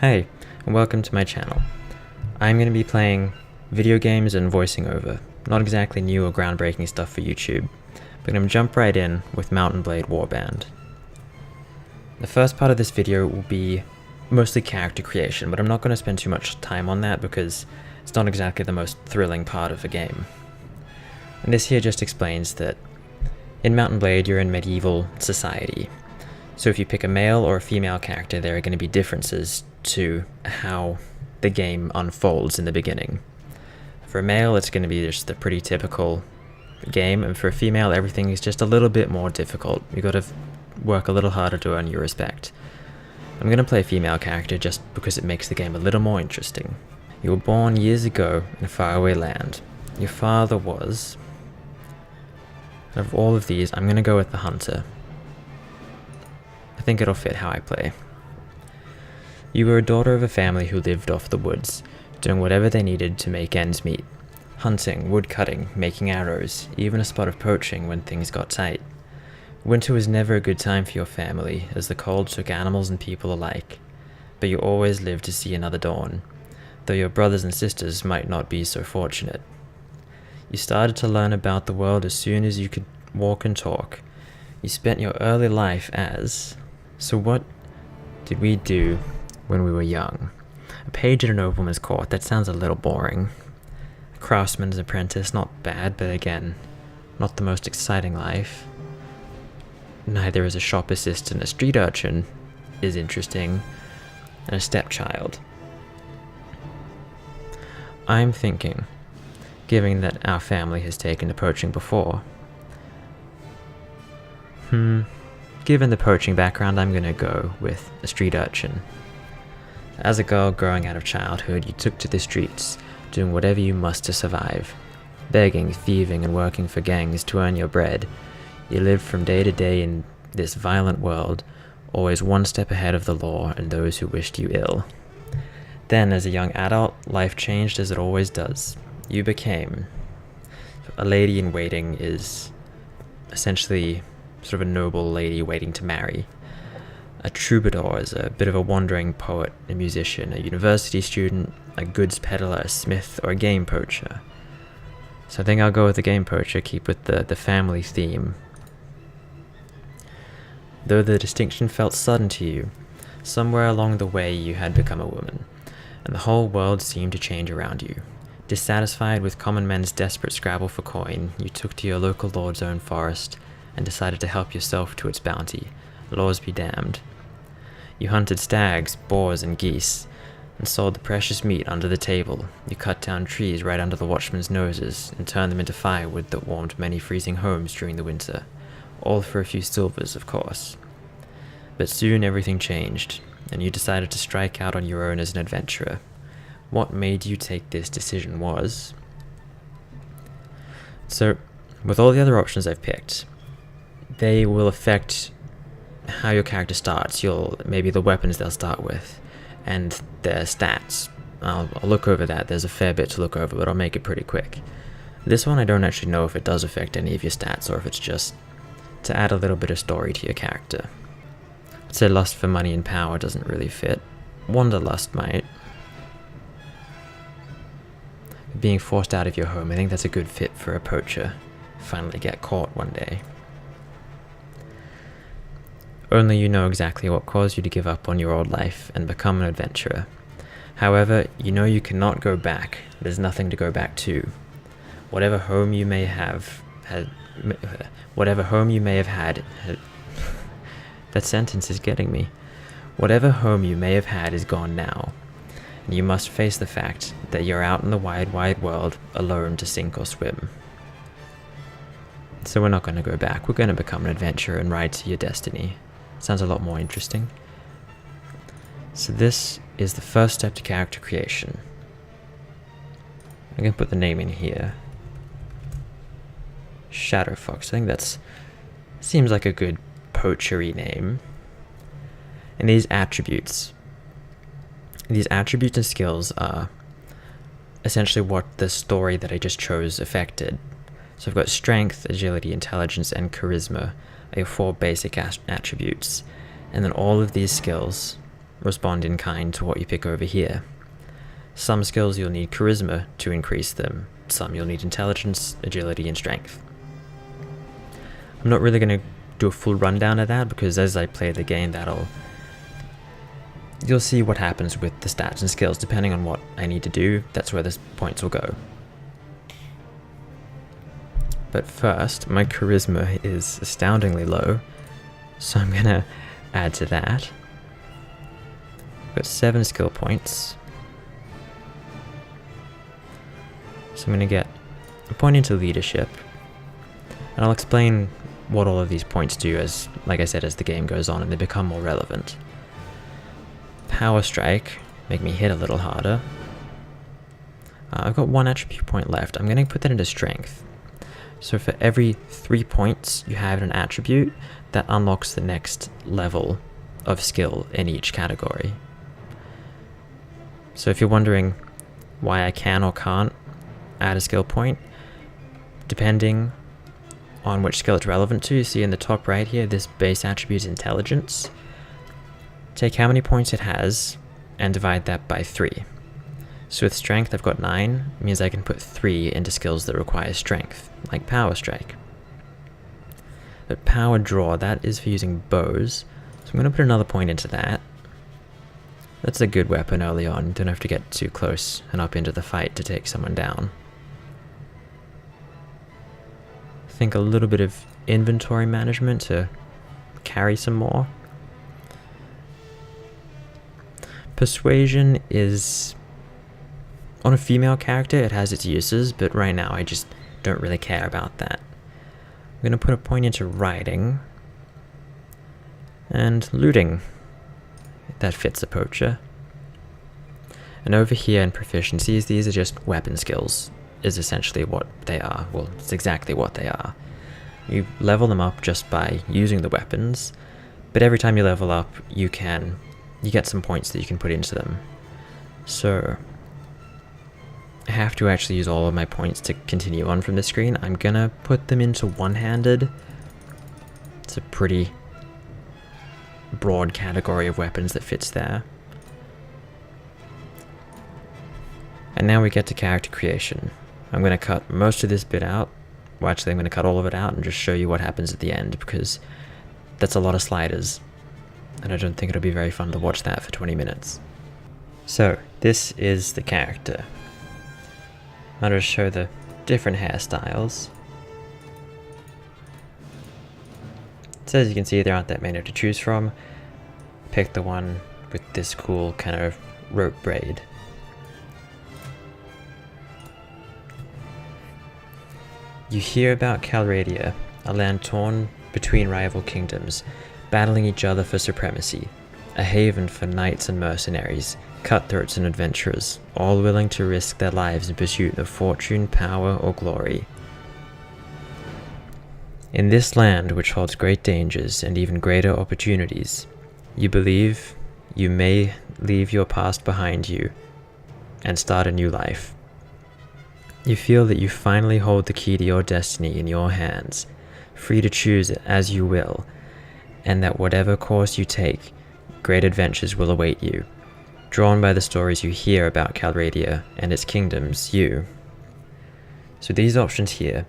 Hey, and welcome to my channel. I'm going to be playing video games and voicing over. Not exactly new or groundbreaking stuff for YouTube, but I'm going to jump right in with Mount & Blade Warband. The first part of this video will be mostly character creation, but I'm not going to spend too much time on that because it's not exactly the most thrilling part of the game. And this here just explains that in Mount & Blade you're in medieval society. So if you pick a male or a female character, there are going to be differences to how the game unfolds in the beginning. For a male, it's going to be just a pretty typical game, and for a female, everything is just a little bit more difficult. You got to work a little harder to earn your respect. I'm going to play a female character just because it makes the game a little more interesting. You were born years ago in a faraway land. Your father was... Out of all of these, I'm going to go with the hunter. I think it'll fit how I play. You were a daughter of a family who lived off the woods, doing whatever they needed to make ends meet. Hunting, woodcutting, making arrows, even a spot of poaching when things got tight. Winter was never a good time for your family, as the cold took animals and people alike. But you always lived to see another dawn, though your brothers and sisters might not be so fortunate. You started to learn about the world as soon as you could walk and talk. You spent your early life as... So what did we do when we were young? A page at a nobleman's court, that sounds a little boring. A craftsman's apprentice, not bad, but again, not the most exciting life. Neither is a shop assistant. A street urchin is interesting, and a stepchild. I'm thinking, given that our family has taken to poaching before, given the poaching background, I'm gonna go with a street urchin. As a girl growing out of childhood, you took to the streets, doing whatever you must to survive. Begging, thieving, and working for gangs to earn your bread. You lived from day to day in this violent world, always one step ahead of the law and those who wished you ill. Then, as a young adult, life changed as it always does. You became... A lady-in-waiting is essentially sort of a noble lady waiting to marry. A troubadour is a bit of a wandering poet, a musician, a university student, a goods peddler, a smith, or a game poacher. So I think I'll go with the game poacher, keep with the family theme. Though the distinction felt sudden to you, somewhere along the way you had become a woman, and the whole world seemed to change around you. Dissatisfied with common men's desperate scrabble for coin, you took to your local lord's own forest and decided to help yourself to its bounty. Laws be damned. You hunted stags, boars, and geese, and sold the precious meat under the table. You cut down trees right under the watchmen's noses, and turned them into firewood that warmed many freezing homes during the winter. All for a few silvers, of course. But soon everything changed, and you decided to strike out on your own as an adventurer. What made you take this decision was... So, with all the other options I've picked, they will affect how your character starts. Maybe the weapons they'll start with, and their stats. I'll look over that. There's a fair bit to look over, but I'll make it pretty quick. This one I don't actually know if it does affect any of your stats, or if it's just to add a little bit of story to your character. I'd say lust for money and power doesn't really fit. Wanderlust might. Being forced out of your home, I think that's a good fit for a poacher. Finally get caught one day. Only you know exactly what caused you to give up on your old life and become an adventurer. However, you know you cannot go back. There's nothing to go back to. Whatever home you may have had... That sentence is getting me. Whatever home you may have had is gone now. And you must face the fact that you're out in the wide, wide world alone to sink or swim. So we're not going to go back. We're going to become an adventurer and ride to your destiny. Sounds a lot more interesting. So this is the first step to character creation. I'm going to put the name in here. Shadow Fox. I think that's... Seems like a good poachery name. And these attributes and skills are essentially what the story that I just chose affected. So I've got strength, agility, intelligence, and charisma are your 4 basic attributes. And then all of these skills respond in kind to what you pick over here. Some skills you'll need charisma to increase them, some you'll need intelligence, agility, and strength. I'm not really going to do a full rundown of that because as I play the game, you'll see what happens with the stats and skills depending on what I need to do. That's where the points will go. But first, my charisma is astoundingly low, so I'm going to add to that. I've got 7 skill points. So I'm going to get a point into leadership, and I'll explain what all of these points do as, like I said, as the game goes on and they become more relevant. Power strike, make me hit a little harder. I've got 1 attribute point left. I'm going to put that into strength. So for every 3 points you have in an attribute, that unlocks the next level of skill in each category. So if you're wondering why I can or can't add a skill point, depending on which skill it's relevant to, you see in the top right here, this base attribute is intelligence. Take how many points it has and divide that by 3. So with strength I've got 9, means I can put 3 into skills that require strength, like power strike. But power draw, that is for using bows, so I'm going to put another point into that. That's a good weapon early on, you don't have to get too close and up into the fight to take someone down. I think a little bit of inventory management to carry some more. Persuasion is, on a female character it has its uses, but right now I just don't really care about that. I'm going to put a point into riding and looting. That fits a poacher. And over here in proficiencies, these are just weapon skills, is essentially what they are. Well, it's exactly what they are. You level them up just by using the weapons, but every time you level up, you get some points that you can put into them. So I have to actually use all of my points to continue on from the screen. I'm gonna put them into one-handed. It's a pretty broad category of weapons that fits there. And now we get to character creation. I'm going to cut most of this bit out. Well, actually I'm going to cut all of it out and just show you what happens at the end, because that's a lot of sliders and I don't think it'll be very fun to watch that for 20 minutes. So this is the character. I'll just show the different hairstyles. So as you can see, there aren't that many to choose from. Pick the one with this cool kind of rope braid. You hear about Calradia, a land torn between rival kingdoms, battling each other for supremacy, a haven for knights and mercenaries, cutthroats and adventurers, all willing to risk their lives in pursuit of fortune, power, or glory. In this land, which holds great dangers and even greater opportunities, you believe you may leave your past behind you and start a new life. You feel that you finally hold the key to your destiny in your hands, free to choose it as you will, and that whatever course you take, great adventures will await you. Drawn by the stories you hear about Calradia and its kingdoms, So these options here,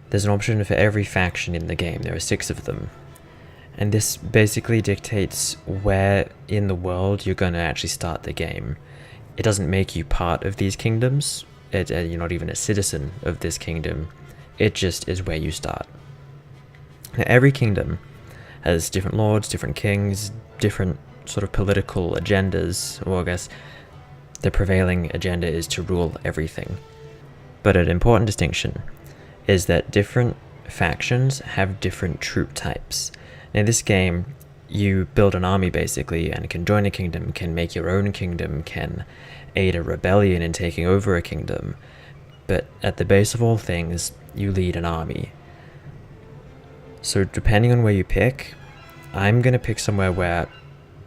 there's an option for every faction in the game. There are 6 of them. And this basically dictates where in the world you're going to actually start the game. It doesn't make you part of these kingdoms. You're not even a citizen of this kingdom. It just is where you start. Now, every kingdom has different lords, different kings, different sort of political agendas. Well, I guess the prevailing agenda is to rule everything. But an important distinction is that different factions have different troop types. In this game, you build an army basically and can join a kingdom, can make your own kingdom, can aid a rebellion in taking over a kingdom. But at the base of all things, you lead an army. So depending on where you pick, I'm going to pick somewhere where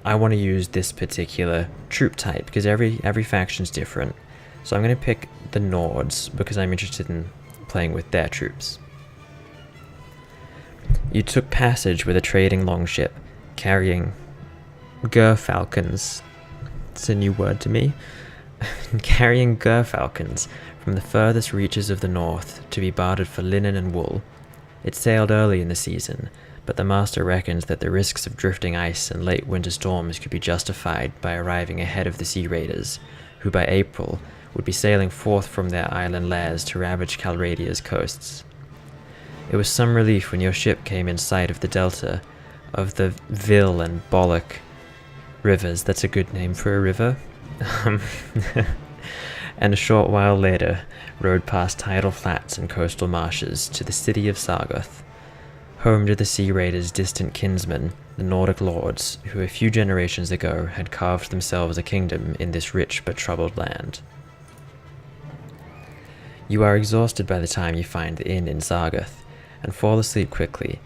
I want to use this particular troop type, because every faction's different. So I'm going to pick the Nords because I'm interested in playing with their troops. You took passage with a trading longship, carrying gerfalcons. It's a new word to me. Carrying gerfalcons from the furthest reaches of the north to be bartered for linen and wool. It sailed early in the season, but the master reckons that the risks of drifting ice and late winter storms could be justified by arriving ahead of the sea raiders, who by April would be sailing forth from their island lairs to ravage Calradia's coasts. It was some relief when your ship came in sight of the delta of the Vil and Bollock rivers. That's a good name for a river. And a short while later rode past tidal flats and coastal marshes to the city of Sargoth, home to the sea raiders' distant kinsmen, the Nordic lords, who a few generations ago had carved themselves a kingdom in this rich but troubled land. You are exhausted by the time you find the inn in Sargoth, and fall asleep quickly.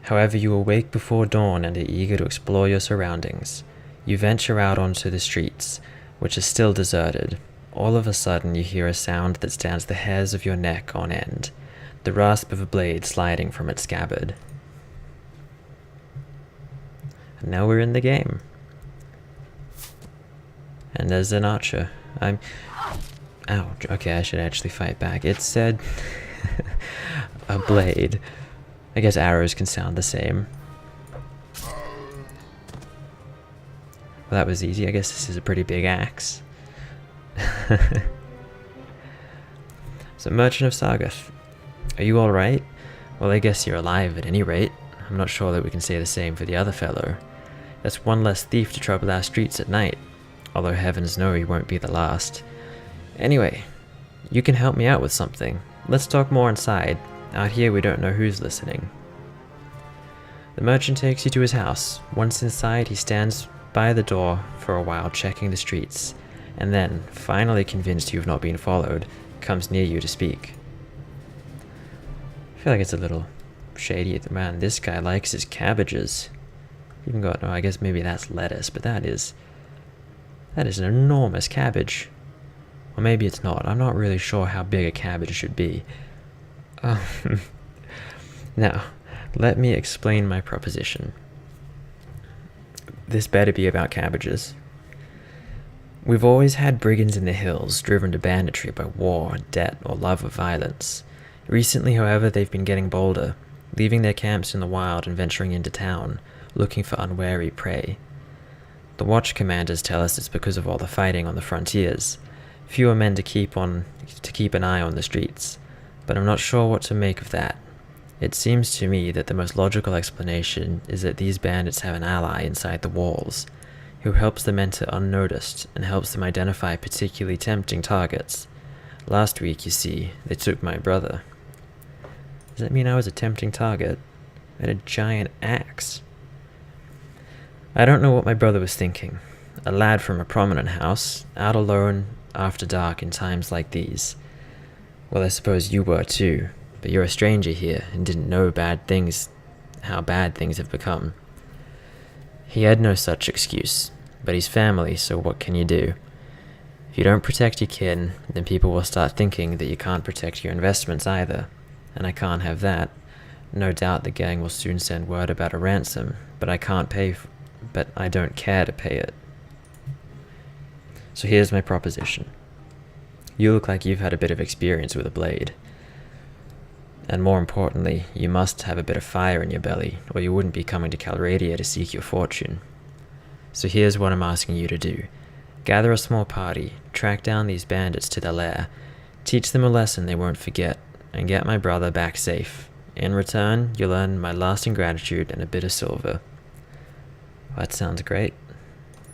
However, you awake before dawn and are eager to explore your surroundings. You venture out onto the streets, which are still deserted. All of a sudden you hear a sound that stands the hairs of your neck on end, the rasp of a blade sliding from its scabbard. And now we're in the game. And there's an archer. Ouch, okay, I should actually fight back. It said a blade. I guess arrows can sound the same. Well, that was easy. I guess this is a pretty big axe. So, Merchant of Sargoth, are you alright? Well, I guess you're alive at any rate. I'm not sure that we can say the same for the other fellow. That's one less thief to trouble our streets at night, although heavens know he won't be the last. Anyway, you can help me out with something. Let's talk more inside. Out here we don't know who's listening. The merchant takes you to his house. Once inside, he stands by the door for a while checking the streets, and then, finally convinced you've not been followed, comes near you to speak. I feel like it's a little shady. Man, this guy likes his cabbages. Even got, no, I guess maybe that's lettuce, but that is an enormous cabbage. Or maybe it's not. I'm not really sure how big a cabbage should be. Now, let me explain my proposition. This better be about cabbages. We've always had brigands in the hills, driven to banditry by war, debt, or love of violence. Recently, however, they've been getting bolder, leaving their camps in the wild and venturing into town, looking for unwary prey. The watch commanders tell us it's because of all the fighting on the frontiers. Fewer men to keep an eye on the streets, but I'm not sure what to make of that. It seems to me that the most logical explanation is that these bandits have an ally inside the walls, who helps them enter unnoticed and helps them identify particularly tempting targets. Last week, you see, they took my brother. Does that mean I was a tempting target? I had a giant axe. I don't know what my brother was thinking. A lad from a prominent house, out alone after dark in times like these. Well, I suppose you were too, but you're a stranger here and didn't know how bad things have become. He had no such excuse, but he's family, so what can you do? If you don't protect your kin, then people will start thinking that you can't protect your investments either, and I can't have that. No doubt the gang will soon send word about a ransom, but I don't care to pay it. So here's my proposition. You look like you've had a bit of experience with a blade. And more importantly, you must have a bit of fire in your belly, or you wouldn't be coming to Calradia to seek your fortune. So here's what I'm asking you to do. Gather a small party, track down these bandits to their lair, teach them a lesson they won't forget, and get my brother back safe. In return, you'll earn my lasting gratitude and a bit of silver. Well, that sounds great.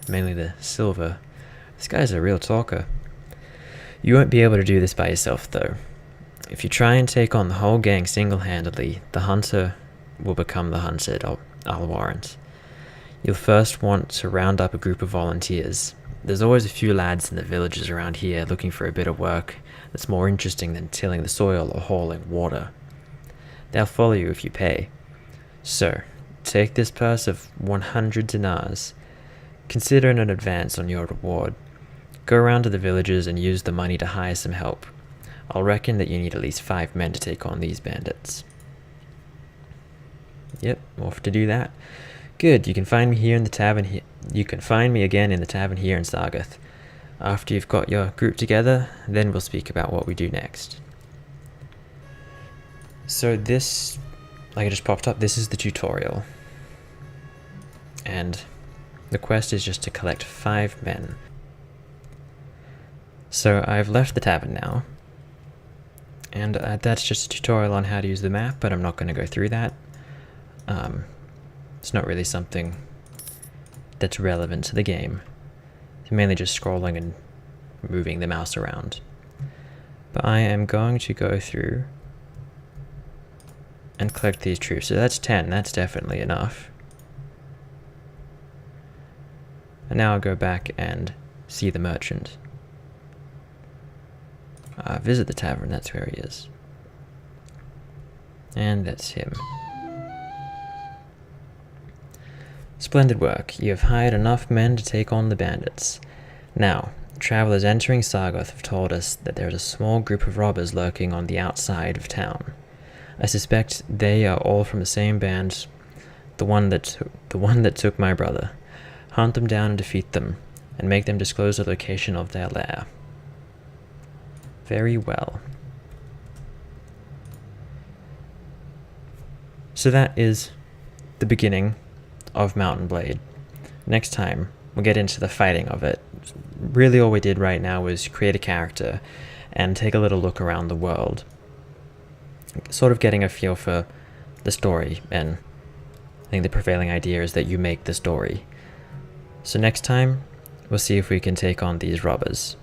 Mainly the silver. This guy's a real talker. You won't be able to do this by yourself, though. If you try and take on the whole gang single-handedly, the hunter will become the hunted, I'll warrant. You'll first want to round up a group of volunteers. There's always a few lads in the villages around here looking for a bit of work that's more interesting than tilling the soil or hauling water. They'll follow you if you pay. So, take this purse of 100 dinars. Consider it an advance on your reward. Go around to the villages and use the money to hire some help. I'll reckon that you need at least 5 men to take on these bandits. Yep, off to do that. Good, you can find me here in the tavern here. You can find me again in the tavern here in Sargoth. After you've got your group together, then we'll speak about what we do next. So this, like it just popped up, this is the tutorial. And the quest is just to collect 5 men. So I've left the tavern now. And that's just a tutorial on how to use the map, but I'm not going to go through that. It's not really something that's relevant to the game. It's mainly just scrolling and moving the mouse around. But I am going to go through and collect these troops. So that's 10, that's definitely enough. And now I'll go back and see the merchant. Visit the tavern, that's where he is. And that's him. Splendid work. You have hired enough men to take on the bandits. Now, travelers entering Sargoth have told us that there is a small group of robbers lurking on the outside of town. I suspect they are all from the same band, the one that took my brother. Hunt them down and defeat them, and make them disclose the location of their lair. Very well. So that is the beginning of Mount & Blade. Next time, we'll get into the fighting of it. Really all we did right now was create a character and take a little look around the world. Sort of getting a feel for the story, and I think the prevailing idea is that you make the story. So next time, we'll see if we can take on these robbers.